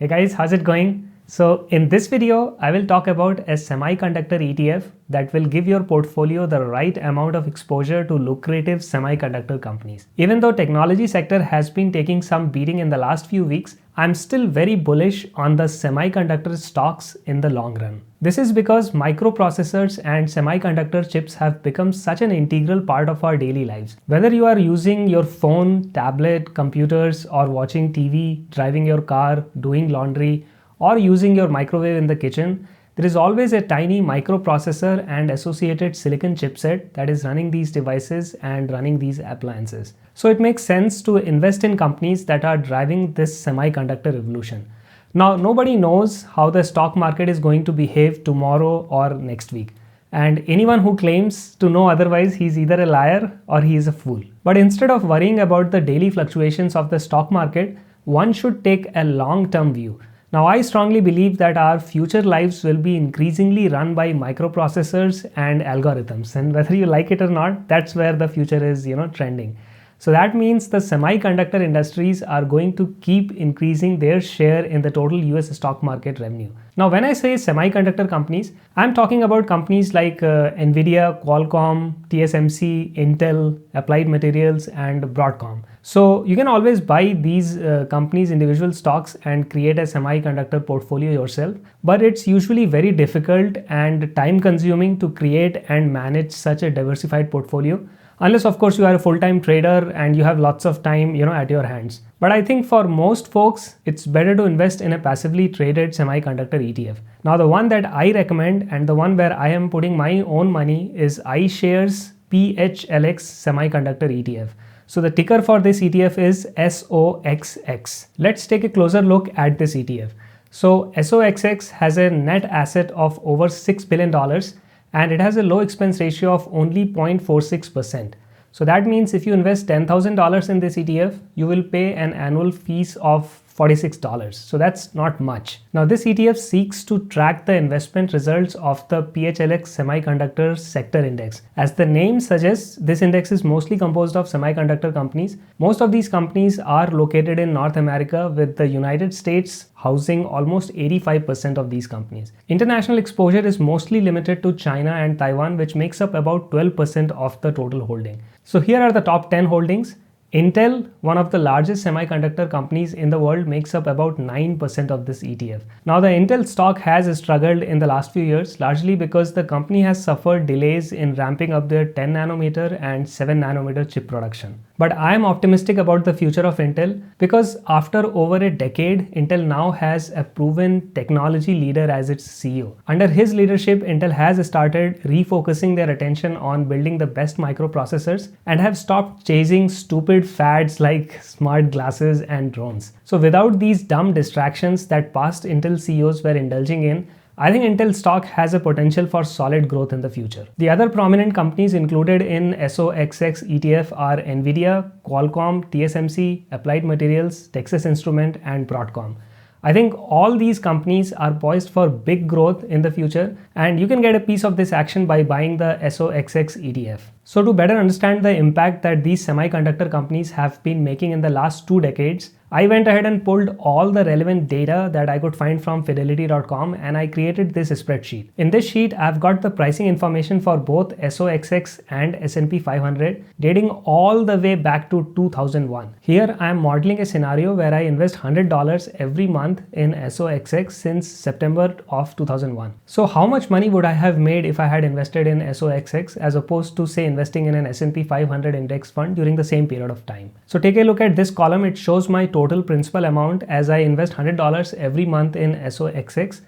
Hey guys, how's it going? So in this video, I will talk about a semiconductor ETF that will give your portfolio the right amount of exposure to lucrative semiconductor companies. Even though technology sector has been taking some beating in the last few weeks, I'm still very bullish on the semiconductor stocks in the long run. This is because microprocessors and semiconductor chips have become such an integral part of our daily lives. Whether you are using your phone, tablet, computers, or watching TV, driving your car, doing laundry, or using your microwave in the kitchen, there is always a tiny microprocessor and associated silicon chipset that is running these devices and running these appliances. So it makes sense to invest in companies that are driving this semiconductor revolution. Now, nobody knows how the stock market is going to behave tomorrow or next week. And anyone who claims to know otherwise, he's either a liar or he is a fool. But instead of worrying about the daily fluctuations of the stock market, one should take a long-term view. Now, I strongly believe that our future lives will be increasingly run by microprocessors and algorithms. And whether you like it or not, that's where the future is, trending. So that means the semiconductor industries are going to keep increasing their share in the total US stock market revenue. Now, when I say semiconductor companies, I'm talking about companies like Nvidia, Qualcomm, TSMC, Intel, Applied Materials, and Broadcom. So you can always buy these companies' individual stocks and create a semiconductor portfolio yourself, but it's usually very difficult and time consuming to create and manage such a diversified portfolio. Unless of course you are a full-time trader and you have lots of time, at your hands. But I think for most folks, it's better to invest in a passively traded semiconductor ETF. Now the one that I recommend and the one where I am putting my own money is iShares PHLX Semiconductor ETF. So the ticker for this ETF is SOXX. Let's take a closer look at this ETF. So SOXX has a net asset of over $6 billion and it has a low expense ratio of only 0.46%. So that means if you invest $10,000 in this ETF, you will pay an annual fees of $46. So that's not much. Now this ETF seeks to track the investment results of the PHLX Semiconductor Sector Index. As the name suggests, this index is mostly composed of semiconductor companies. Most of these companies are located in North America, with the United States housing almost 85% of these companies. International exposure is mostly limited to China and Taiwan, which makes up about 12% of the total holding. So here are the top 10 holdings. Intel, one of the largest semiconductor companies in the world, makes up about 9% of this ETF. Now the Intel stock has struggled in the last few years, largely because the company has suffered delays in ramping up their 10 nanometer and 7 nanometer chip production. But I am optimistic about the future of Intel because after over a decade, Intel now has a proven technology leader as its CEO. Under his leadership, Intel has started refocusing their attention on building the best microprocessors and have stopped chasing stupid fads like smart glasses and drones. So without these dumb distractions that past Intel CEOs were indulging in, I think Intel stock has a potential for solid growth in the future. The other prominent companies included in SOXX ETF are Nvidia, Qualcomm, TSMC, Applied Materials, Texas Instruments, and Broadcom. I think all these companies are poised for big growth in the future, and you can get a piece of this action by buying the SOXX ETF. So to better understand the impact that these semiconductor companies have been making in the last 2 decades, I went ahead and pulled all the relevant data that I could find from Fidelity.com and I created this spreadsheet. In this sheet, I've got the pricing information for both SOXX and S&P 500 dating all the way back to 2001. Here, I am modeling a scenario where I invest $100 every month in SOXX since September of 2001. So how much money would I have made if I had invested in SOXX as opposed to say investing in an S&P 500 index fund during the same period of time? So take a look at this column. It shows my total principal amount as I invest $100 every month in SOXX,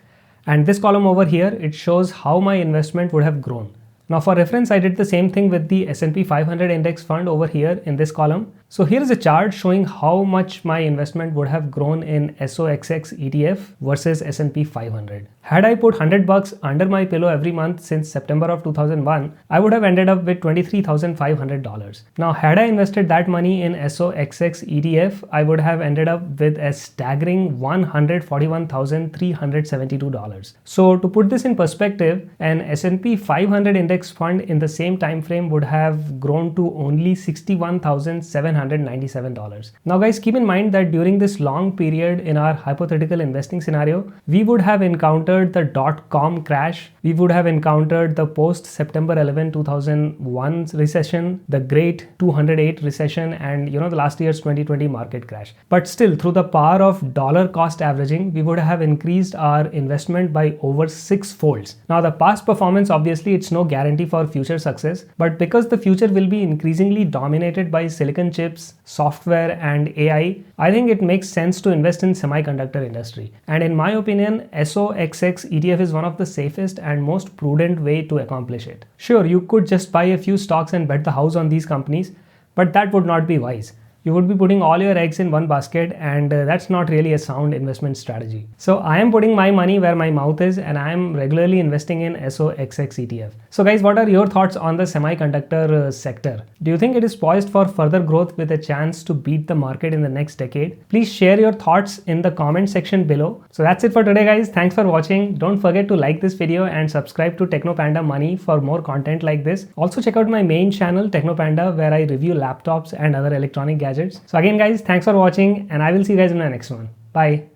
and this column over here, it shows how my investment would have grown. Now for reference, I did the same thing with the S&P 500 index fund over here in this column. So here is a chart showing how much my investment would have grown in SOXX ETF versus S&P 500. Had I put $100 under my pillow every month since September of 2001, I would have ended up with $23,500. Now, had I invested that money in SOXX ETF, I would have ended up with a staggering $141,372. So to put this in perspective, an S&P 500 index fund in the same time frame would have grown to only $61,700 $1,397. Now guys, keep in mind that during this long period in our hypothetical investing scenario, we would have encountered the dot-com crash, we would have encountered the post-September 11, 2001 recession, the great 208 recession, and the last year's 2020 market crash. But still, through the power of dollar cost averaging, we would have increased our investment by over 6 folds. Now the past performance, obviously it's no guarantee for future success, but because the future will be increasingly dominated by silicon chips, software and AI, I think it makes sense to invest in semiconductor industry. And in my opinion, SOXX ETF is one of the safest and most prudent way to accomplish it. Sure, you could just buy a few stocks and bet the house on these companies, but that would not be wise. You would be putting all your eggs in one basket, and that's not really a sound investment strategy. So I am putting my money where my mouth is, and I am regularly investing in SOXX ETF. So guys, what are your thoughts on the semiconductor sector? Do you think it is poised for further growth with a chance to beat the market in the next decade? Please share your thoughts in the comment section below. So that's it for today guys. Thanks for watching. Don't forget to like this video and subscribe to Technopanda Money for more content like this. Also check out my main channel Technopanda, where I review laptops and other electronic gadgets. So again guys, thanks for watching, and I will see you guys in the next one. Bye.